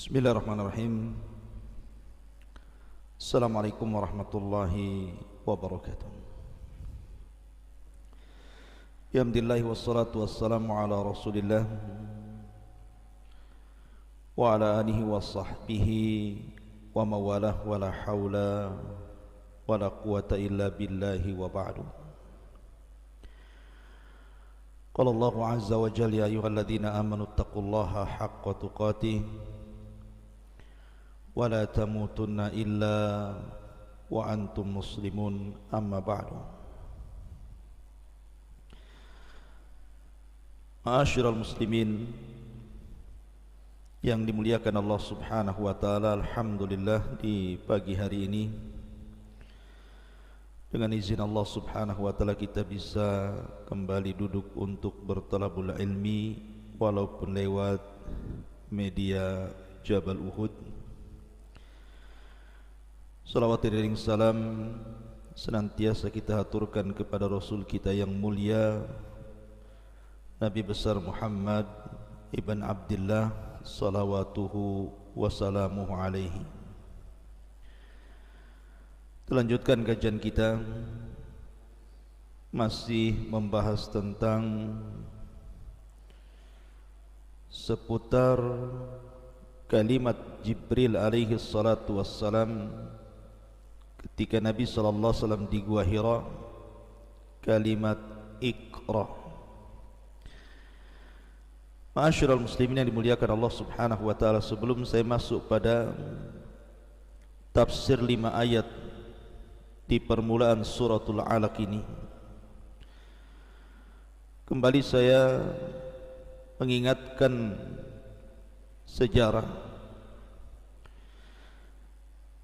Bismillahirrahmanirrahim. Assalamualaikum warahmatullahi wabarakatuh. Alhamdulillah wassalatu wassalamu ala Rasulillah wa ala alihi wa sahbihi wa mawalah wa la hawla wa la quwata illa billahi wa ba'du. Qala Allahu azza wa jalla ya ayyuhalladzina amanu taqullaha haqqa tuqatih wa la tamutunna illa wa antum muslimun, amma ba'du. Ma'asyiral muslimin yang dimuliakan Allah subhanahu wa ta'ala, alhamdulillah di pagi hari ini dengan izin Allah subhanahu wa ta'ala kita bisa kembali duduk untuk bertalabul ilmi walaupun lewat media Jabal Uhud. Salawat dan salam senantiasa kita haturkan kepada Rasul kita yang mulia, Nabi besar Muhammad ibn Abdullah salawatuhu wassalamuhu alaihi. Lanjutkan kajian kita masih membahas tentang seputar kalimat Jibril alaihi salatu wassalam ketika Nabi sallallahu alaihi wasallam di Gua Hira, kalimat Iqra. Ma'asyiral muslimin yang dimuliakan Allah subhanahu wa ta'ala, sebelum saya masuk pada tafsir 5 ayat di permulaan suratul Alaq ini, kembali saya mengingatkan sejarah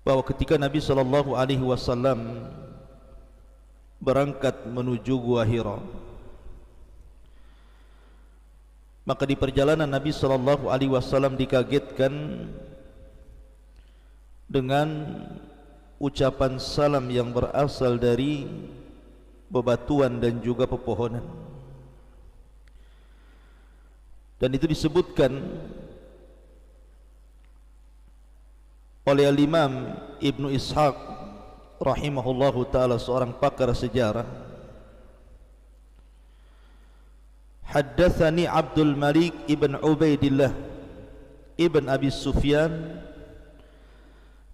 bahwa ketika Nabi sallallahu alaihi wasallam berangkat menuju Gua Hira, maka di perjalanan Nabi sallallahu alaihi wasallam dikagetkan dengan ucapan salam yang berasal dari bebatuan dan juga pepohonan. Dan itu disebutkan oleh Al-Imam Ibnu Ishaq rahimahullahu ta'ala, seorang pakar sejarah. Haddatsani Abdul Malik ibn Ubaidillah ibn Abi Sufyan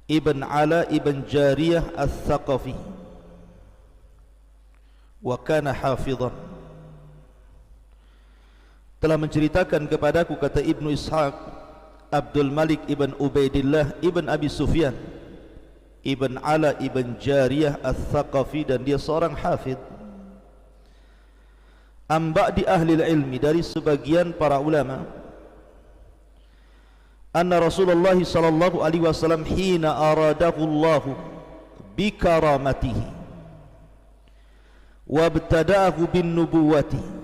ibn Ala ibn Jariyah al-Thaqafi wa kana hafidhan. Telah menceritakan kepadaku, kata Ibnu Ishaq, Abdul Malik ibn Ubaidillah ibn Abi Sufyan ibn Ala ibn Jariyah al-Thaqafi, dan dia seorang hafid. Amba di ahli ilmi, dari sebagian para ulama, anna Rasulullah sallallahu alaihi wasallam hina aradahu Allah bi karamatihi wa ibtada'ahu bin nubuwati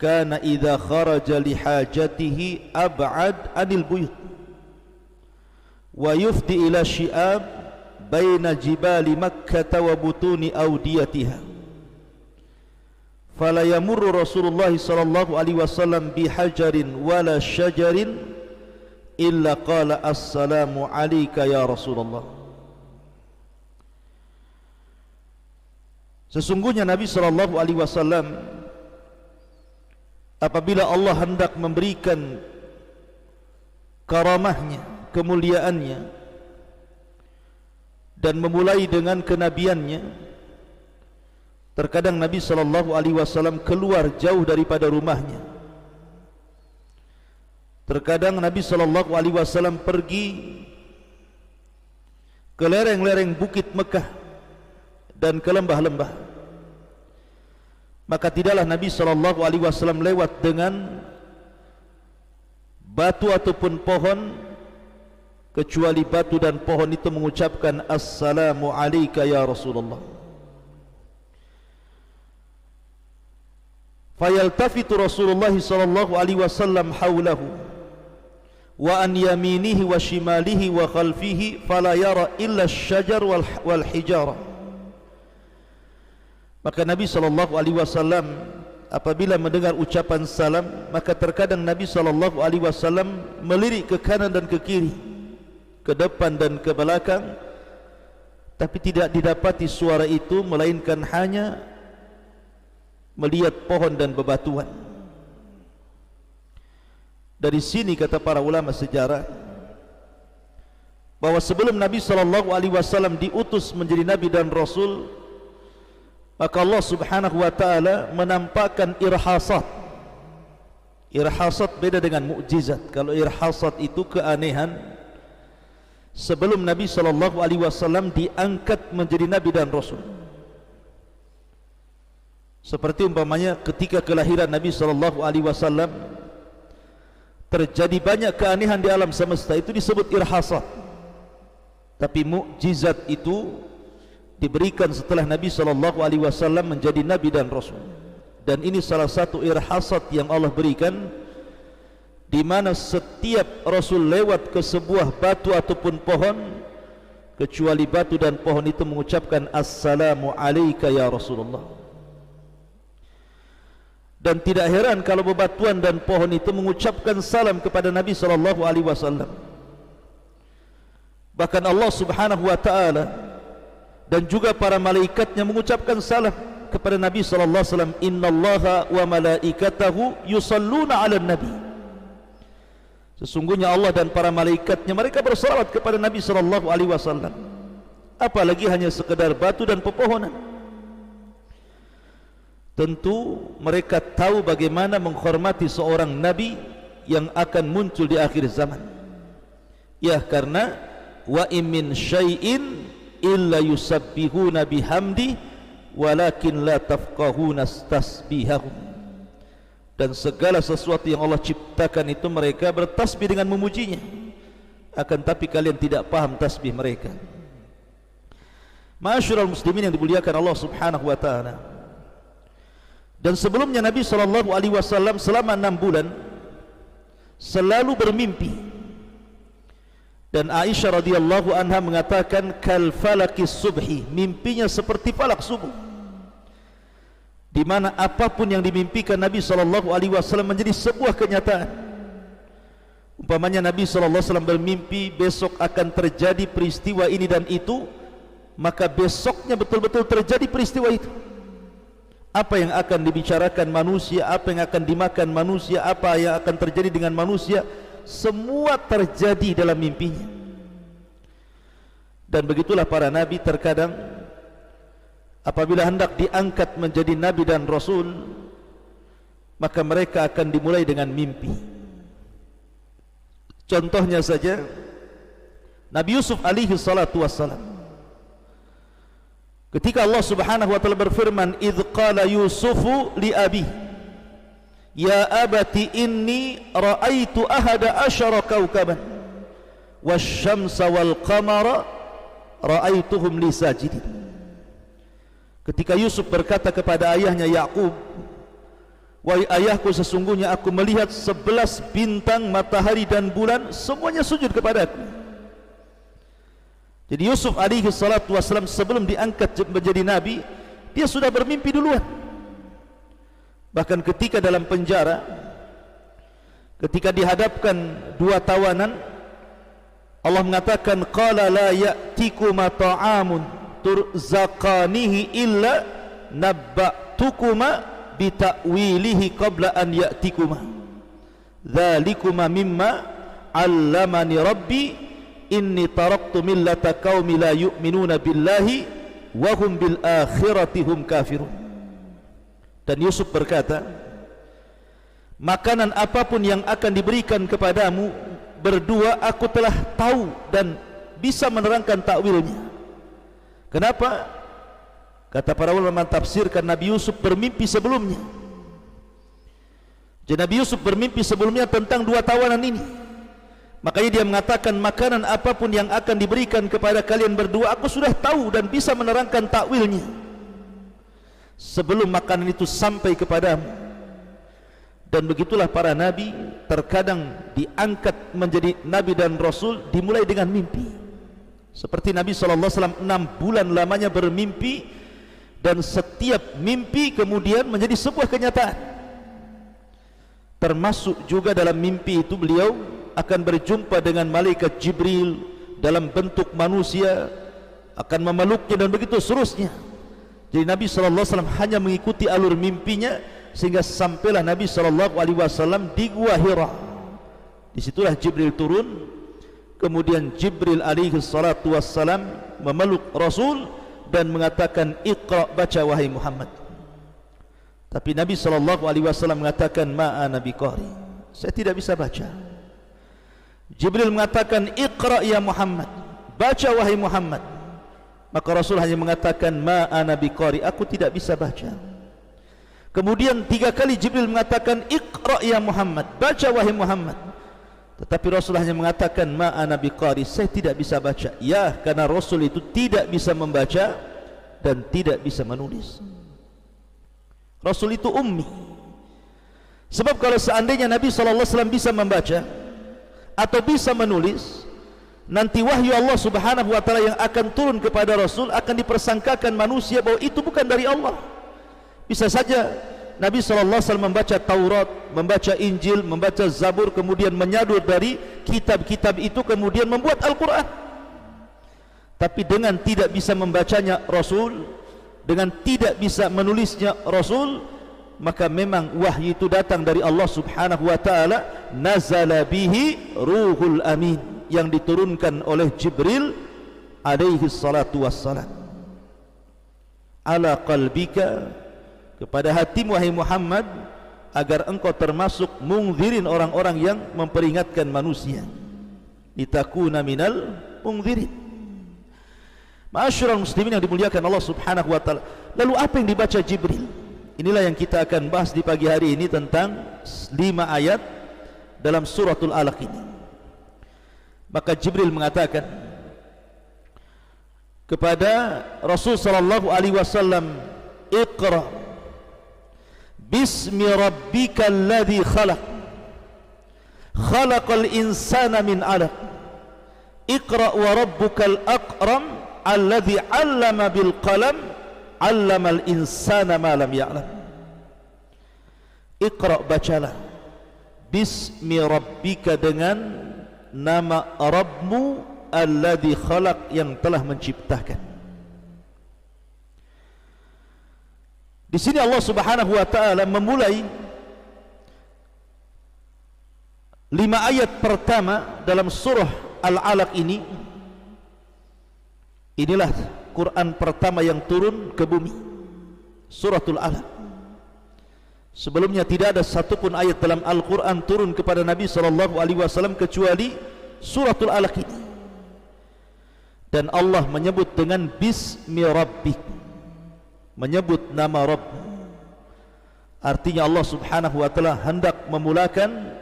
kana idza kharaja li hajatihi ab'ad anil buyut wa yufdi ila syi'ab baina jibali Makkah wa butuni awdiyatiha fala yamurru Rasulullah sallallahu alaihi wasallam bi hajarin wala syajarin illa qala assalamu alayka ya Rasulullah. Sesungguhnya Nabi sallallahu alaihi wasallam apabila Allah hendak memberikan karamahnya, kemuliaannya, dan memulai dengan kenabiannya, terkadang Nabi sallallahu alaihi wasallam keluar jauh daripada rumahnya. Terkadang Nabi sallallahu alaihi wasallam pergi ke lereng-lereng bukit Mekah dan ke lembah-lembah. Maka tidaklah Nabi sallallahu alaihi wasallam lewat dengan batu ataupun pohon, kecuali batu dan pohon itu mengucapkan assalamu alayka ya Rasulullah. Fayaltafitu Rasulullah sallallahu alaihi wasallam haulahu wa an yaminihi wa shimalihi wa khalfihi fala yara illa asy-syajar wal hijarah. Maka Nabi sallallahu alaihi wasallam apabila mendengar ucapan salam, maka terkadang Nabi SAW melirik ke kanan dan ke kiri, ke depan dan ke belakang, tapi tidak didapati suara itu, melainkan hanya melihat pohon dan bebatuan. Dari sini kata para ulama sejarah bahwa sebelum Nabi SAW diutus menjadi Nabi dan Rasul, maka Allah Subhanahu wa ta'ala menampakkan irhasat. Irhasat beda dengan mukjizat. Kalau irhasat itu keanehan sebelum Nabi SAW diangkat menjadi Nabi dan Rasul. Seperti umpamanya ketika kelahiran Nabi SAW terjadi banyak keanehan di alam semesta, itu disebut irhasat. Tapi mukjizat itu diberikan setelah Nabi SAW menjadi Nabi dan Rasul. Dan ini salah satu irhasat yang Allah berikan, di mana setiap Rasul lewat ke sebuah batu ataupun pohon, kecuali batu dan pohon itu mengucapkan Assalamu alayka ya Rasulullah. Dan tidak heran kalau bebatuan dan pohon itu mengucapkan salam kepada Nabi SAW. Bahkan Allah Subhanahu wa ta'ala dan juga para malaikatnya mengucapkan salam kepada Nabi SAW. Innallaha wa malaikatahu yusalluna ala nabi. Sesungguhnya Allah dan para malaikatnya, mereka bersalawat kepada Nabi SAW. Apalagi hanya sekedar batu dan pepohonan. Tentu mereka tahu bagaimana menghormati seorang Nabi yang akan muncul di akhir zaman. Ya, karena wa in min syai'in illa yusabbihuna bihamdi walakin la tafqahuna tasbihahum. Dan segala sesuatu yang Allah ciptakan itu mereka bertasbih dengan memujinya, akan tapi kalian tidak paham tasbih mereka. Ma'asyiral muslimin yang dimuliakan Allah Subhanahu wa ta'ala. Dan sebelumnya Nabi SAW selama 6 bulan selalu bermimpi. Dan Aisyah radhiyallahu anha mengatakan kal falakis subhi, mimpinya seperti falak subuh, di mana apapun yang dimimpikan Nabi SAW menjadi sebuah kenyataan. Umpamanya Nabi SAW bermimpi besok akan terjadi peristiwa ini dan itu, maka besoknya betul-betul terjadi peristiwa itu. Apa yang akan dibicarakan manusia, apa yang akan dimakan manusia, apa yang akan terjadi dengan manusia, semua terjadi dalam mimpinya. Dan begitulah para nabi, terkadang apabila hendak diangkat menjadi nabi dan rasul, maka mereka akan dimulai dengan mimpi. Contohnya saja Nabi Yusuf alaihi salatu wassalam. Ketika Allah Subhanahu wa ta'ala berfirman, idh qala Yusufu li abi ya abati inni ra'aitu ahada asyara kawkaban wasyamsa wal qamara ra'aituhum li sajidin. Ketika Yusuf berkata kepada ayahnya Yakub, wahai ayahku, sesungguhnya aku melihat 11 bintang, matahari dan bulan, semuanya sujud kepadaku. Jadi Yusuf alaihi salatu wassalam sebelum diangkat menjadi nabi, dia sudah bermimpi duluan. Bahkan ketika dalam penjara, ketika dihadapkan 2 tawanan, Allah mengatakan qala la ya'tikuma ta'amun turzaqanihi illa nabba'tukuma bita'wilihi qabla an ya'tikuma dhalikuma mimma 'allamani rabbi inni taraktu millata qaumi la yu'minuna billahi wa hum bil akhirati hum kafirun. Dan Yusuf berkata, makanan apapun yang akan diberikan kepadamu berdua aku telah tahu dan bisa menerangkan takwilnya. Kenapa? Kata para ulama tafsir, karena Nabi Yusuf bermimpi sebelumnya. Jadi Nabi Yusuf bermimpi sebelumnya tentang 2 tawanan ini. Makanya dia mengatakan, makanan apapun yang akan diberikan kepada kalian berdua aku sudah tahu dan bisa menerangkan takwilnya sebelum makanan itu sampai kepadamu. Dan begitulah para nabi, terkadang diangkat menjadi nabi dan rasul dimulai dengan mimpi. Seperti Nabi SAW 6 bulan lamanya bermimpi, dan setiap mimpi kemudian menjadi sebuah kenyataan. Termasuk juga dalam mimpi itu beliau akan berjumpa dengan malaikat Jibril dalam bentuk manusia, akan memeluknya dan begitu seterusnya. Jadi Nabi SAW hanya mengikuti alur mimpinya sehingga sampailah Nabi SAW di Gua Hira. Disitulah Jibril turun, kemudian Jibril alaihi salatu wassalam memeluk Rasul dan mengatakan, Iqra, baca wahai Muhammad. Tapi Nabi SAW mengatakan, ma ana biqari, saya tidak bisa baca. Jibril mengatakan, Iqra ya Muhammad, baca wahai Muhammad. Maka Rasul hanya mengatakan, ma ana biqari, aku tidak bisa baca. Kemudian 3 kali Jibril mengatakan, Iqra ya Muhammad, baca wahai Muhammad. Tetapi Rasul hanya mengatakan, ma ana biqari, saya tidak bisa baca. Ya, karena Rasul itu tidak bisa membaca dan tidak bisa menulis. Rasul itu ummi. Sebab kalau seandainya Nabi SAW bisa membaca atau bisa menulis, nanti wahyu Allah Subhanahu wa taala yang akan turun kepada Rasul akan dipersangkakan manusia bahwa itu bukan dari Allah. Bisa saja Nabi SAW membaca Taurat, membaca Injil, membaca Zabur, kemudian menyadur dari kitab-kitab itu, kemudian membuat Al-Quran. Tapi dengan tidak bisa membacanya Rasul, dengan tidak bisa menulisnya Rasul, maka memang wahyu itu datang dari Allah Subhanahu wa taala, nazala bihi ruhul amin, yang diturunkan oleh Jibril alaihi salatu wassalam ala qalbika, kepada hatimu wahai Muhammad, agar engkau termasuk mungzirin, orang-orang yang memperingatkan manusia, litakuna minal mungzirin. Ma'asyiral muslimin yang dimuliakan Allah Subhanahu wa taala. Lalu apa yang dibaca Jibril? Inilah yang kita akan bahas di pagi hari ini tentang 5 ayat dalam suratul Alaq ini. Maka Jibril mengatakan kepada Rasul sallallahu alaihi wasallam, Iqra bismi rabbikal ladzi khalaq, khalaqal insana min 'alaq, Iqra wa rabbukal akram alladzi 'allama bil qalam, 'allamal insana ma lam ya'lam. Iqra, bacalah, bismi rabbika, dengan nama Rabbmu, alladzi khalaq, yang telah menciptakan. Di sini Allah Subhanahu wa taala memulai 5 ayat pertama dalam surah Al-Alaq ini. Inilah Quran pertama yang turun ke bumi, suratul Alaq. Sebelumnya tidak ada satupun ayat dalam Al-Quran turun kepada Nabi SAW kecuali suratul Alaq ini. Dan Allah menyebut dengan bismi rabbik, menyebut nama Rabb. Artinya Allah Subhanahu wa taala hendak memulakan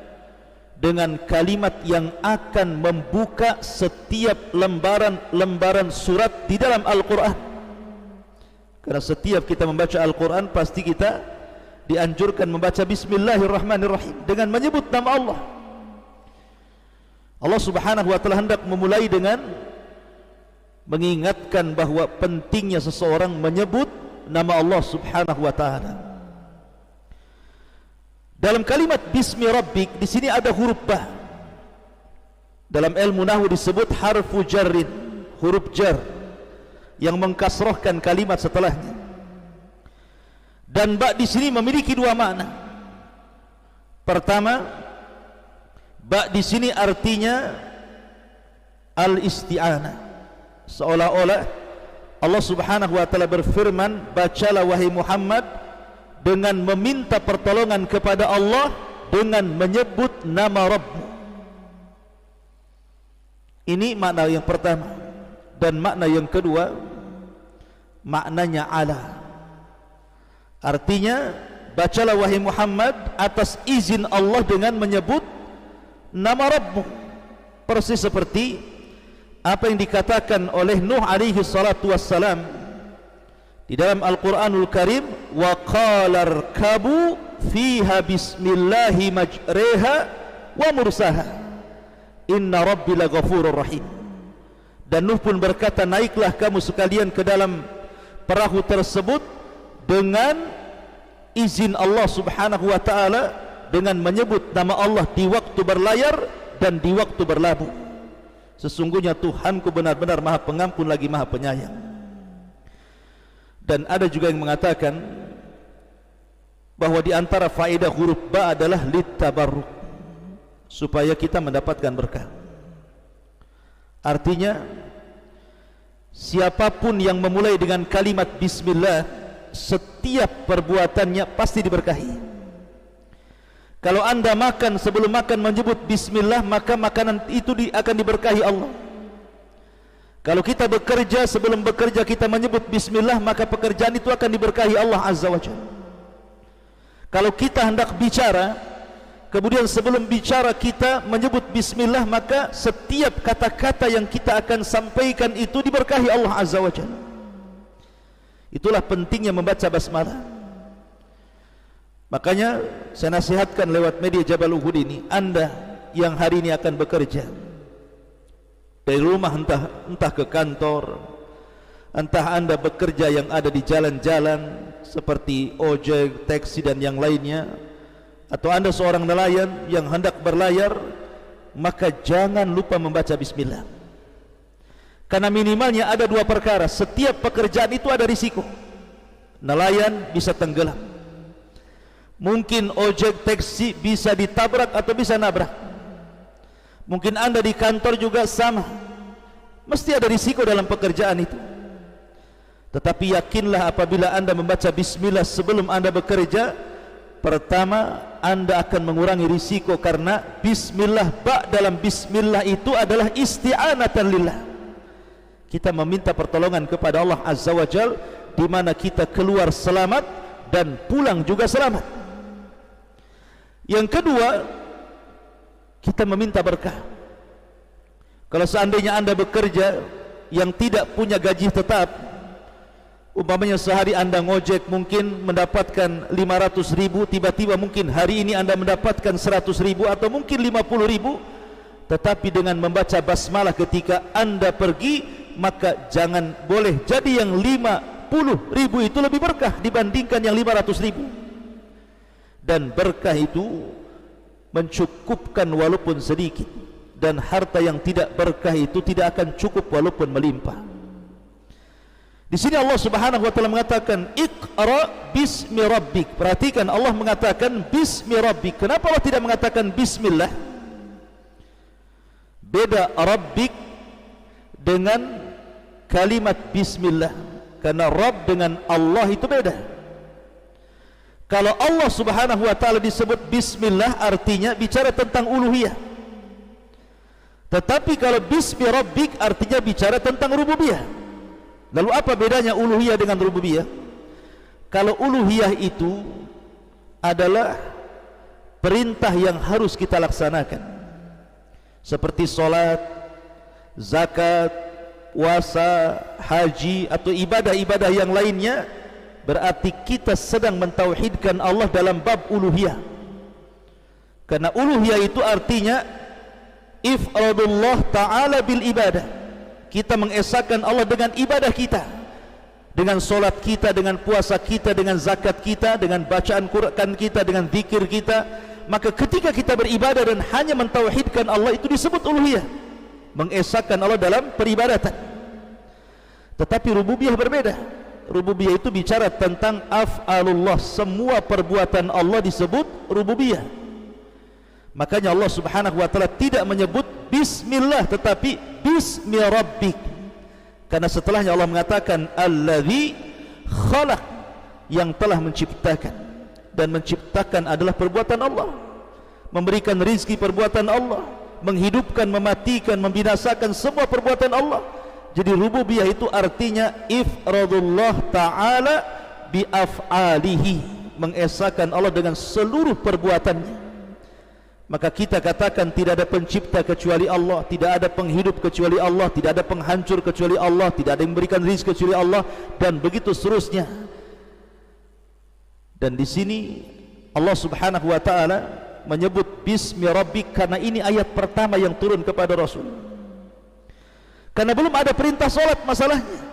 dengan kalimat yang akan membuka setiap lembaran-lembaran surat di dalam Al-Quran. Karena setiap kita membaca Al-Quran pasti kita dianjurkan membaca Bismillahirrahmanirrahim, dengan menyebut nama Allah. Allah Subhanahu wa taala hendak memulai dengan mengingatkan bahwa pentingnya seseorang menyebut nama Allah Subhanahu wa taala. Dalam kalimat bismi rabbik di sini ada huruf ba. Dalam ilmu nahwu disebut harfu jarrin, huruf jar yang mengkasrahkan kalimat setelahnya. Dan ba di sini memiliki 2 makna. Pertama, ba di sini artinya al-isti'anah, seolah-olah Allah Subhanahu wa taala berfirman, bacalah wahai Muhammad dengan meminta pertolongan kepada Allah dengan menyebut nama Rabbmu. Ini makna yang pertama. Dan makna yang kedua, maknanya ala. Artinya, bacalah wahai Muhammad atas izin Allah dengan menyebut nama Rabbmu. Persis seperti apa yang dikatakan oleh Nuh alaihi salatu wassalam di dalam Al-Quranul Karim, wa qala rkabu fiha bismillahi majreha wa mursaha inna rabbi laghafurur rahim. Dan Nuh pun berkata, naiklah kamu sekalian ke dalam perahu tersebut dengan izin Allah Subhanahu wa taala, dengan menyebut nama Allah di waktu berlayar dan di waktu berlabuh. Sesungguhnya Tuhanku benar-benar Maha Pengampun lagi Maha Penyayang. Dan ada juga yang mengatakan bahwa di antara faedah huruf ba adalah litabarruk, supaya kita mendapatkan berkah. Artinya siapapun yang memulai dengan kalimat bismillah, setiap perbuatannya pasti diberkahi. Kalau anda makan, sebelum makan menyebut bismillah, maka makanan itu akan diberkahi Allah. Kalau kita bekerja, sebelum bekerja kita menyebut bismillah, maka pekerjaan itu akan diberkahi Allah Azza wa Jalla. Kalau kita hendak bicara, kemudian sebelum bicara kita menyebut bismillah, maka setiap kata-kata yang kita akan sampaikan itu diberkahi Allah Azza wa Jalla. Itulah pentingnya membaca basmalah. Makanya saya nasihatkan lewat media Jabal Uhud ini, anda yang hari ini akan bekerja dari rumah, entah ke kantor, entah anda bekerja yang ada di jalan-jalan seperti ojek, taksi dan yang lainnya, atau anda seorang nelayan yang hendak berlayar, maka jangan lupa membaca bismillah. Karena minimalnya ada dua perkara, setiap pekerjaan itu ada risiko. Nelayan bisa tenggelam, mungkin ojek taksi bisa ditabrak atau bisa nabrak, mungkin anda di kantor juga sama, mesti ada risiko dalam pekerjaan itu. Tetapi yakinlah apabila anda membaca bismillah sebelum anda bekerja, pertama anda akan mengurangi risiko, karena bismillah, ba dalam bismillah itu adalah isti'anatan lillah. Kita meminta pertolongan kepada Allah Azza wa Jal, di mana kita keluar selamat dan pulang juga selamat. Yang kedua, kita meminta berkah. Kalau seandainya anda bekerja yang tidak punya gaji tetap, umpamanya sehari anda ngojek mungkin mendapatkan 500.000, tiba-tiba mungkin hari ini anda mendapatkan 100.000 atau mungkin 50.000, tetapi dengan membaca basmalah ketika anda pergi, maka jangan boleh jadi yang 50.000 itu lebih berkah dibandingkan yang 500.000. Dan berkah itu mencukupkan walaupun sedikit, dan harta yang tidak berkah itu tidak akan cukup walaupun melimpah. Di sini Allah Subhanahu wa taala mengatakan Iqra bismi rabbik. Perhatikan, Allah mengatakan bismi rabbik. Kenapa Allah tidak mengatakan bismillah? Beda rabbik dengan kalimat bismillah, karena Rabb dengan Allah itu beda. Kalau Allah Subhanahu wa taala disebut bismillah, artinya bicara tentang uluhiyah. Tetapi kalau bismi rabbik artinya bicara tentang rububiyah. Lalu apa bedanya uluhiyah dengan rububiyah? Kalau uluhiyah itu adalah perintah yang harus kita laksanakan, seperti sholat, zakat, puasa, haji atau ibadah-ibadah yang lainnya, berarti kita sedang mentauhidkan Allah dalam bab uluhiyah. Karena uluhiyah itu artinya ifradullah ta'ala bil ibadah. Kita mengesahkan Allah dengan ibadah kita, dengan solat kita, dengan puasa kita, dengan zakat kita, dengan bacaan Quran kita, dengan zikir kita. Maka ketika kita beribadah dan hanya mentauhidkan Allah, itu disebut uluhiyah, mengesahkan Allah dalam peribadatan. Tetapi rububiyah berbeda. Rububiyah itu bicara tentang af'alullah, semua perbuatan Allah disebut rububiyah. Makanya Allah Subhanahu wa taala tidak menyebut bismillah, tetapi bismi rabbik. Karena setelahnya Allah mengatakan allazi khalaq, yang telah menciptakan. Dan menciptakan adalah perbuatan Allah. Memberikan rizki perbuatan Allah, menghidupkan, mematikan, membinasakan, semua perbuatan Allah. Jadi rububiyah itu artinya ifradullah ta'ala bi af'alihi, mengesahkan Allah dengan seluruh perbuatannya. Maka kita katakan tidak ada pencipta kecuali Allah, tidak ada penghidup kecuali Allah, tidak ada penghancur kecuali Allah, tidak ada yang memberikan rizki kecuali Allah, dan begitu seterusnya. Dan di sini Allah Subhanahu wa taala menyebut bismi rabbik karena ini ayat pertama yang turun kepada Rasul. Karena belum ada perintah solat masalahnya.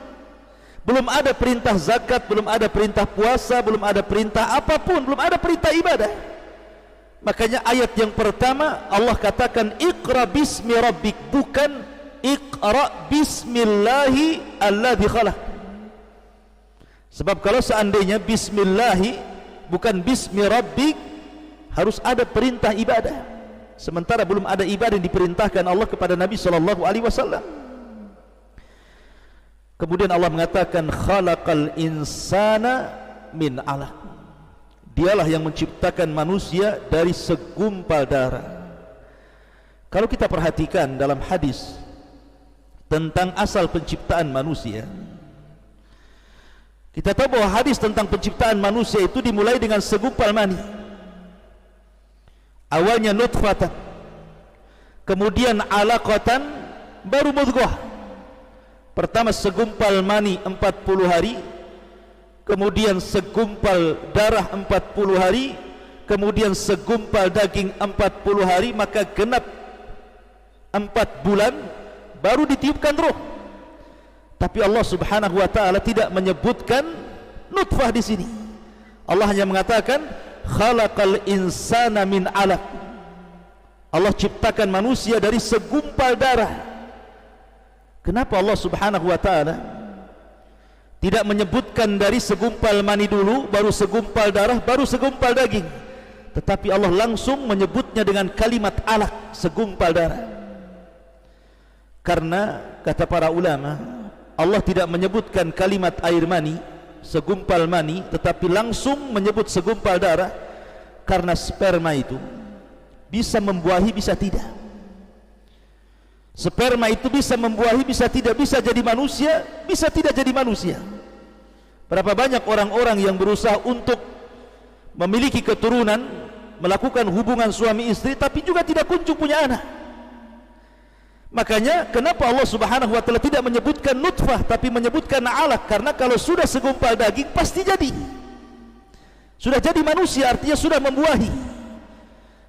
Belum ada perintah zakat, belum ada perintah puasa, belum ada perintah apapun, belum ada perintah ibadah. Makanya ayat yang pertama Allah katakan Iqra bismi rabbik, bukan Iqra bismillahi alladzi khalaq. Sebab kalau seandainya bismillahi bukan bismi rabbik, harus ada perintah ibadah. Sementara belum ada ibadah yang diperintahkan Allah kepada Nabi SAW. Kemudian Allah mengatakan khalaqal insana min 'alaq. Dialah yang menciptakan manusia dari segumpal darah. Kalau kita perhatikan dalam hadis tentang asal penciptaan manusia, kita tahu bahwa hadis tentang penciptaan manusia itu dimulai dengan segumpal mani. Awalnya nutfatan, kemudian alaqatan, baru mudghah. Pertama segumpal mani 40 hari, kemudian segumpal darah 40 hari, kemudian segumpal daging 40 hari, maka genap 4 bulan baru ditiupkan roh. Tapi Allah Subhanahu wa taala tidak menyebutkan nutfah di sini. Allah hanya mengatakan khalaqal insana min 'alaq. Allah ciptakan manusia dari segumpal darah. Kenapa Allah Subhanahu wa taala tidak menyebutkan dari segumpal mani dulu, baru segumpal darah, baru segumpal daging, tetapi Allah langsung menyebutnya dengan kalimat alaq, segumpal darah? Karena kata para ulama, Allah tidak menyebutkan kalimat air mani, segumpal mani, tetapi langsung menyebut segumpal darah karena sperma itu bisa membuahi, bisa tidak. Sperma itu bisa membuahi, bisa tidak, bisa jadi manusia, bisa tidak jadi manusia. Berapa banyak orang-orang yang berusaha untuk memiliki keturunan, melakukan hubungan suami istri, tapi juga tidak kunjung punya anak. Makanya kenapa Allah Subhanahu wa taala tidak menyebutkan nutfah tapi menyebutkan alaq? Karena kalau sudah segumpal daging pasti jadi. Sudah jadi manusia, artinya sudah membuahi.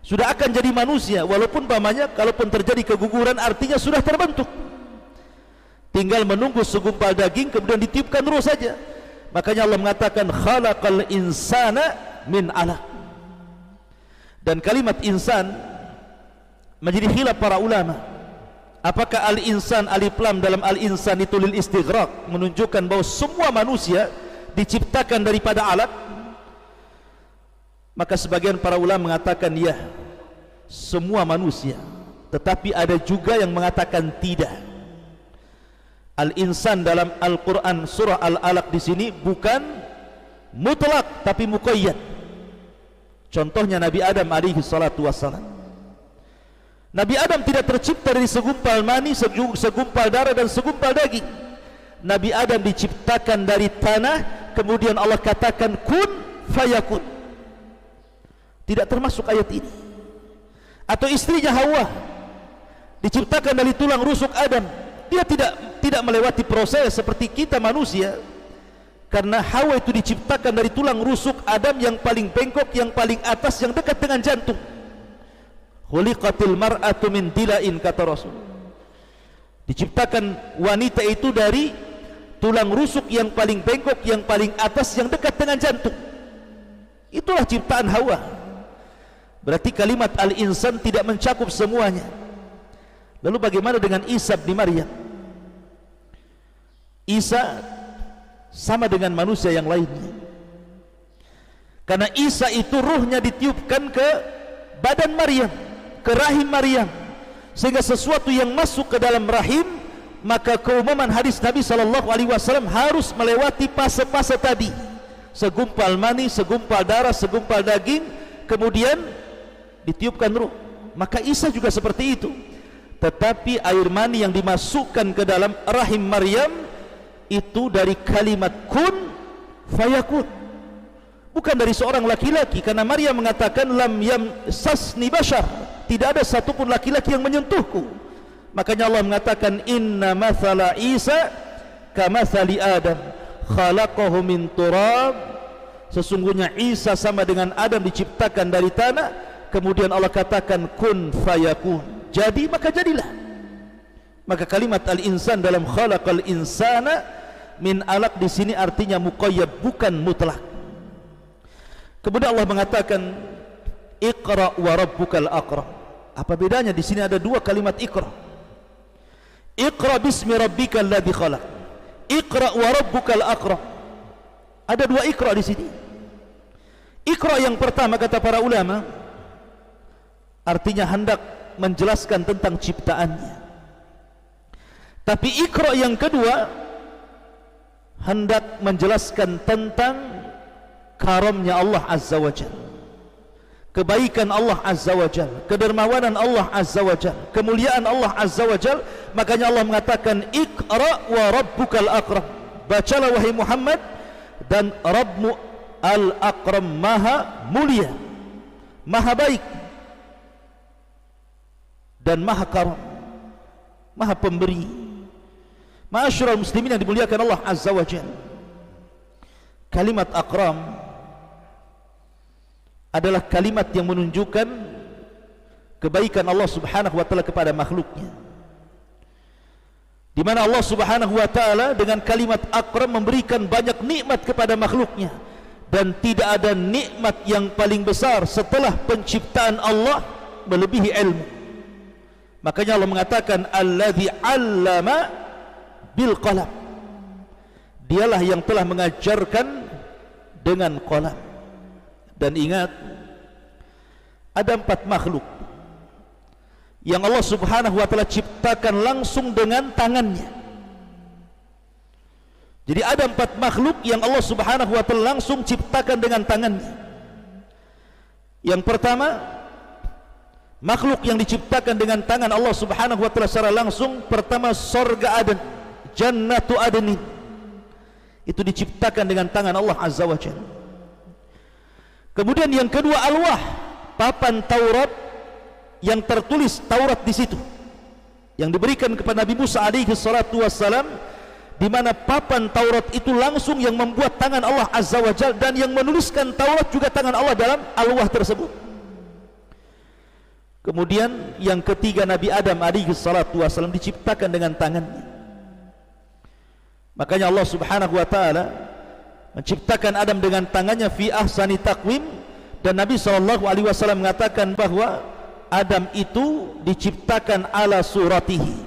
Sudah akan jadi manusia, walaupun pamannya kalaupun terjadi keguguran artinya sudah terbentuk. Tinggal menunggu segumpal daging kemudian ditiupkan roh saja. Makanya Allah mengatakan khalaqal insana min 'alaq. Dan kalimat insan menjadi khilaf para ulama. Apakah al-insan alif lam dalam al-insan itu lil istighraq, menunjukkan bahwa semua manusia diciptakan daripada alaq? Maka sebagian para ulama mengatakan ya, semua manusia. Tetapi ada juga yang mengatakan tidak. Al-insan dalam Al-Quran surah Al-Alaq di sini bukan mutlak tapi muqayyad. Contohnya Nabi Adam alaihi salatu wassalam. Nabi Adam tidak tercipta dari segumpal mani, segumpal darah dan segumpal daging. Nabi Adam diciptakan dari tanah, kemudian Allah katakan kun fayakun. Tidak termasuk ayat ini. Atau istrinya Hawa diciptakan dari tulang rusuk Adam, dia tidak melewati proses seperti kita manusia, karena Hawa itu diciptakan dari tulang rusuk Adam yang paling bengkok, yang paling atas, yang dekat dengan jantung. Khuliqatil mar'atu min dila'in, kata Rasul. Diciptakan wanita itu dari tulang rusuk yang paling bengkok, yang paling atas, yang dekat dengan jantung. Itulah ciptaan Hawa. Berarti kalimat al-insan tidak mencakup semuanya. Lalu bagaimana dengan Isa bin Maryam? Isa sama dengan manusia yang lainnya, karena Isa itu ruhnya ditiupkan ke badan Maryam, ke rahim Maryam, sehingga sesuatu yang masuk ke dalam rahim, maka keumuman hadis Nabi SAW harus melewati fase-fase tadi, segumpal mani, segumpal darah, segumpal daging, kemudian ditiupkan ruh. Maka Isa juga seperti itu. Tetapi air mani yang dimasukkan ke dalam rahim Maryam itu dari kalimat kun fayakun, bukan dari seorang laki-laki, karena Maryam mengatakan lam yamsasni bashar, tidak ada satupun laki-laki yang menyentuhku. Makanya Allah mengatakan inna mathala Isa kamathali Adam khalaqahu min turab, sesungguhnya Isa sama dengan Adam diciptakan dari tanah, kemudian Allah katakan kun fayakun, jadi maka jadilah. Maka kalimat al-insan dalam khalaqal insana min alaq di sini artinya muqayyad, bukan mutlak. Kemudian Allah mengatakan Iqra wa rabbukal akram. Apa bedanya? Di sini ada dua kalimat Iqra. Iqra bismi rabbikal ladzi khalaq. Iqra wa rabbukal akram. Ada dua Iqra di sini. Iqra yang pertama kata para ulama artinya hendak menjelaskan tentang ciptaannya. Tapi Iqra yang kedua hendak menjelaskan tentang karamnya Allah Azza wa Jalla, kebaikan Allah Azza wa Jalla, kedermawanan Allah Azza wa Jalla, kemuliaan Allah Azza wa Jalla. Makanya Allah mengatakan Iqra wa rabbukal akram. Bacalah wahai Muhammad, dan Rabbmu al-akram, maha mulia, maha baik, dan maha karam, maha pemberi. Ma'asyiral muslimin yang dimuliakan Allah Azza wa Jalla, kalimat akram adalah kalimat yang menunjukkan kebaikan Allah Subhanahu wa taala kepada makhluknya, di mana Allah Subhanahu wa taala dengan kalimat akram memberikan banyak nikmat kepada makhluknya, dan tidak ada nikmat yang paling besar setelah penciptaan Allah melebihi ilmu. Makanya Allah mengatakan alladzi 'allama bil qalam. Dialah yang telah mengajarkan dengan qalam. Dan ingat, ada 4 makhluk yang Allah Subhanahu wa taala ciptakan langsung dengan tangannya. Jadi ada 4 makhluk yang Allah Subhanahu wa taala langsung ciptakan dengan tangannya. Yang pertama, makhluk yang diciptakan dengan tangan Allah Subhanahu wa taala secara langsung, pertama surga Aden, Jannatu Adnin. Itu diciptakan dengan tangan Allah Azza wa Jalla. Kemudian yang kedua, alwah, papan Taurat yang tertulis Taurat di situ, yang diberikan kepada Nabi Musa alaihi salatu wassalam, di mana papan Taurat itu langsung yang membuat tangan Allah Azza wa Jalla, dan yang menuliskan Taurat juga tangan Allah dalam alwah tersebut. Kemudian yang ketiga, Nabi Adam alaihi salatu wassalam diciptakan dengan tangannya. Makanya Allah Subhanahu wa taala menciptakan Adam dengan tangannya fi ahsani taqwim, dan Nabi SAW mengatakan bahwa Adam itu diciptakan ala suratihi.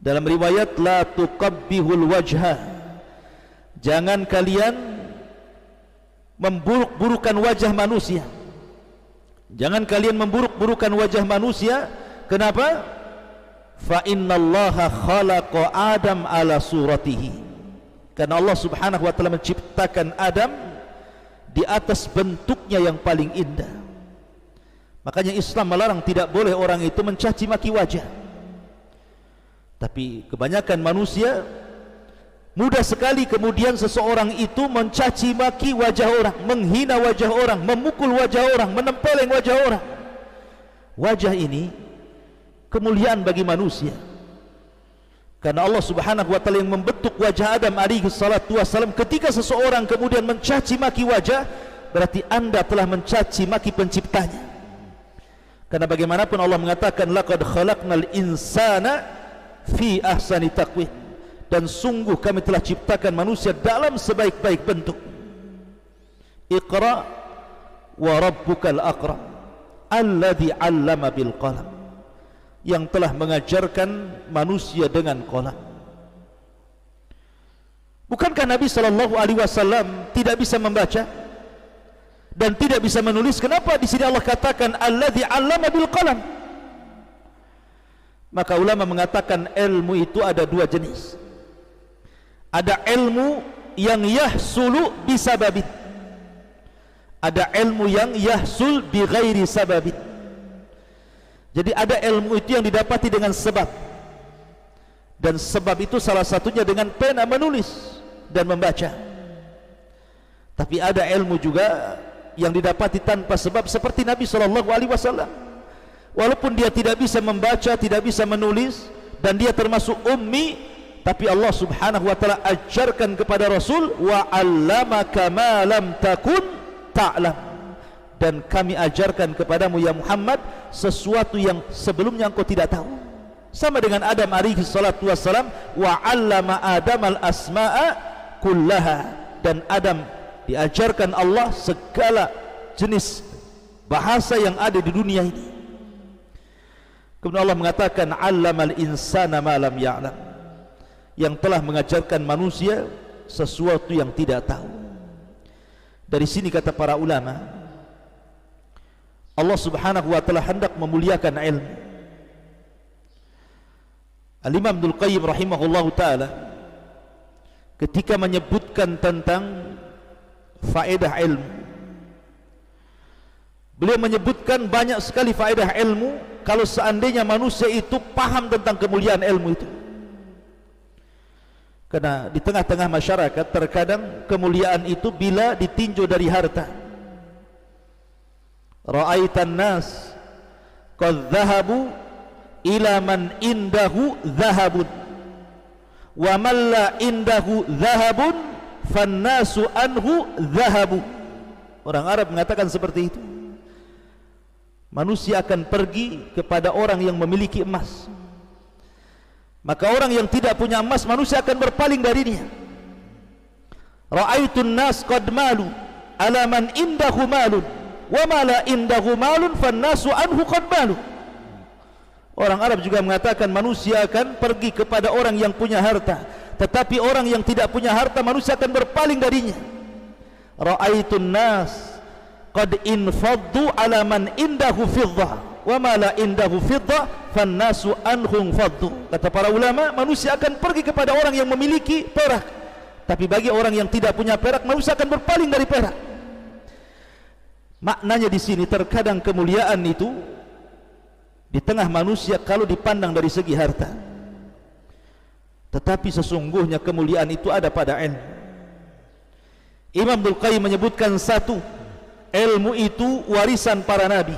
Dalam riwayat la tuqabbihul wajha, jangan kalian memburuk-burukan wajah manusia, jangan kalian memburuk-burukan wajah manusia. Kenapa? Fa innallaha khalaqa Adam ala suratihi. Karena Allah Subhanahu wa taala menciptakan Adam di atas bentuknya yang paling indah. Makanya Islam melarang, tidak boleh orang itu mencaci maki wajah. Tapi kebanyakan manusia mudah sekali kemudian seseorang itu mencaci maki wajah orang, menghina wajah orang, memukul wajah orang, menempeleng wajah orang. Wajah ini kemuliaan bagi manusia. Karena Allah Subhanahu wa taala yang membentuk wajah Adam alaihi salatu wassalam. Ketika seseorang kemudian mencaci maki wajah, berarti Anda telah mencaci maki penciptanya. Karena bagaimanapun Allah mengatakan laqad khalaqnal insana fi ahsani taqwim, dan sungguh kami telah ciptakan manusia dalam sebaik-baik bentuk. Iqra wa rabbukal akram alladzi 'allama bil qalam, yang telah mengajarkan manusia dengan qalam. Bukankah Nabi SAW tidak bisa membaca dan tidak bisa menulis? Kenapa di sini Allah katakan alladzi 'allama bil qalam? Maka ulama mengatakan ilmu itu ada 2 jenis. Ada ilmu yang yahsulu bisababin, ada ilmu yang yahsul bi ghairi sababin. Jadi ada ilmu itu yang didapati dengan sebab, dan sebab itu salah satunya dengan pena menulis dan membaca. Tapi ada ilmu juga yang didapati tanpa sebab, seperti Nabi SAW. Walaupun dia tidak bisa membaca, tidak bisa menulis, dan dia termasuk ummi, tapi Allah Subhanahu wa taala ajarkan kepada Rasul, wa 'allamaka ma lam takun ta'lam, dan kami ajarkan kepadamu ya Muhammad sesuatu yang sebelumnya engkau tidak tahu. sama dengan Adam alaihi salatu wassalam. Wa 'allama Adam al-asma'a kullaha, dan Adam diajarkan Allah segala jenis bahasa yang ada di dunia ini. Kemudian Allah mengatakan 'allamal insana ma lam ya'lam, yang telah mengajarkan manusia sesuatu yang tidak tahu. Dari sini kata para ulama, Allah subhanahu wa ta'ala hendak memuliakan ilmu. Al-Imam Ibnul Qayyim rahimahullahu ta'ala ketika menyebutkan tentang faedah ilmu, beliau menyebutkan banyak sekali faedah ilmu kalau seandainya manusia itu paham tentang kemuliaan ilmu itu. Karena di tengah-tengah masyarakat terkadang kemuliaan itu bila ditinjau dari harta. Ra'aitan nas qad dhahabu ila man indahu dhahabun wa man la indahu dhahabun fannasu anhu dhahabu. Orang Arab mengatakan seperti itu. Manusia akan pergi kepada orang yang memiliki emas, maka orang yang tidak punya emas, manusia akan berpaling darinya. Ra'aitun nas qad malu ala man indahu malun wa ma la indahu malun fannasu anhu qad malu. Orang Arab juga mengatakan manusia akan pergi kepada orang yang punya harta, tetapi orang yang tidak punya harta, manusia akan berpaling darinya. Ra'aitun nas qad infaddu ala man indahu fiddah wa ma la indahu fiddah fannasu anhum faddu. Kata para ulama, manusia akan pergi kepada orang yang memiliki perak, tapi bagi orang yang tidak punya perak, manusia akan berpaling dari perak. Maknanya di sini terkadang kemuliaan itu di tengah manusia kalau dipandang dari segi harta, tetapi sesungguhnya kemuliaan itu ada pada ilmu. Imam Ibnul Qayyim menyebutkan satu, ilmu itu warisan para nabi,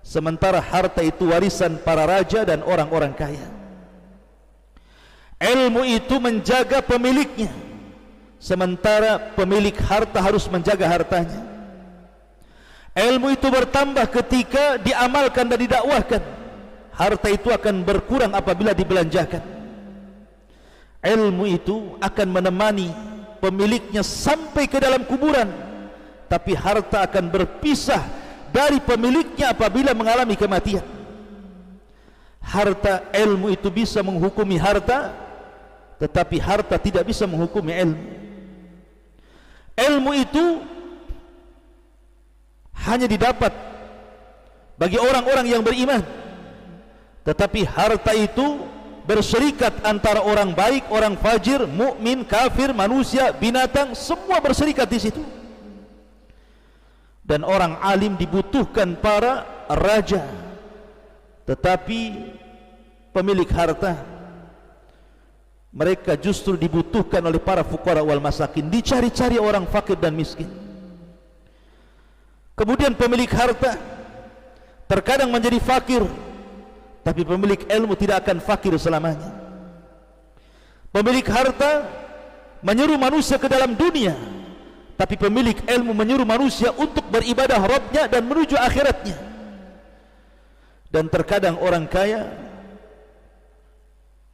sementara harta itu warisan para raja dan orang-orang kaya. Ilmu itu menjaga pemiliknya, sementara pemilik harta harus menjaga hartanya. Ilmu itu bertambah ketika diamalkan dan didakwahkan. Harta itu akan berkurang apabila dibelanjakan. Ilmu itu akan menemani pemiliknya sampai ke dalam kuburan, tapi harta akan berpisah dari pemiliknya apabila mengalami kematian. Harta, ilmu itu bisa menghukumi harta, tetapi harta tidak bisa menghukumi ilmu. Ilmu itu hanya didapat bagi orang-orang yang beriman, tetapi harta itu berserikat antara orang baik, orang fajir, mukmin, kafir, manusia, binatang, semua berserikat di situ. Dan orang alim dibutuhkan para raja, tetapi pemilik harta mereka justru dibutuhkan oleh para fuqara wal masakin, dicari-cari orang fakir dan miskin. Kemudian pemilik harta terkadang menjadi fakir, tapi pemilik ilmu tidak akan fakir selamanya. Pemilik harta menyeru manusia ke dalam dunia, tapi pemilik ilmu menyuruh manusia untuk beribadah Rabbnya dan menuju akhiratnya. Dan terkadang orang kaya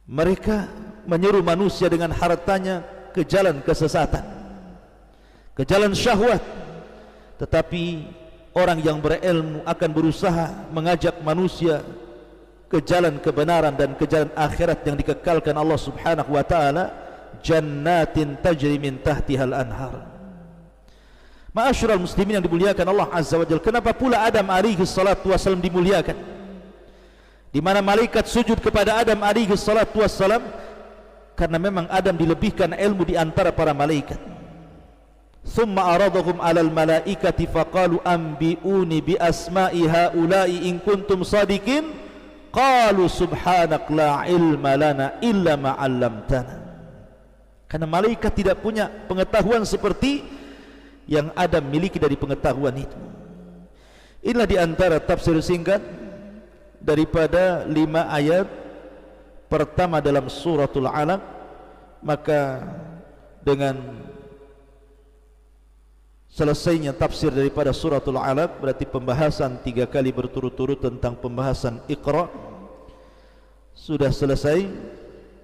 mereka menyuruh manusia dengan hartanya ke jalan kesesatan, ke jalan syahwat. Tetapi orang yang berilmu akan berusaha mengajak manusia ke jalan kebenaran dan ke jalan akhirat yang dikekalkan Allah subhanahu wa ta'ala, jannatin tajri min tahtihal anhar. Ma'asyiral muslimin yang dimuliakan Allah azza wa jalla, kenapa pula Adam alaihi salatu wassalam dimuliakan? Di mana malaikat sujud kepada Adam alaihi salatu wassalam? Karena memang Adam dilebihkan ilmu di antara para malaikat. Thumma aradahum 'alal malaikati faqalu anbi'uni bi asma'i haula'i in kuntum sadiqin qalu subhanak la ilma lana illa ma 'allamtana. Karena malaikat tidak punya pengetahuan seperti yang Adam miliki dari pengetahuan itu. Inilah di antara tafsir singkat daripada 5 ayat pertama dalam suratul Alaq. Maka dengan selesainya tafsir daripada suratul Alaq, berarti pembahasan 3 kali berturut-turut tentang pembahasan Iqra, sudah selesai.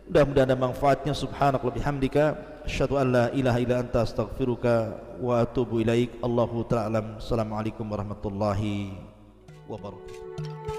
Mudah-mudahan ada manfaatnya. Subhanakallahumma bihamdika asyhadu an la ilaha illa anta astaghfiruka wa atubu ilaik. Allahu ta'ala alam. Assalamualaikum warahmatullahi wabarakatuh.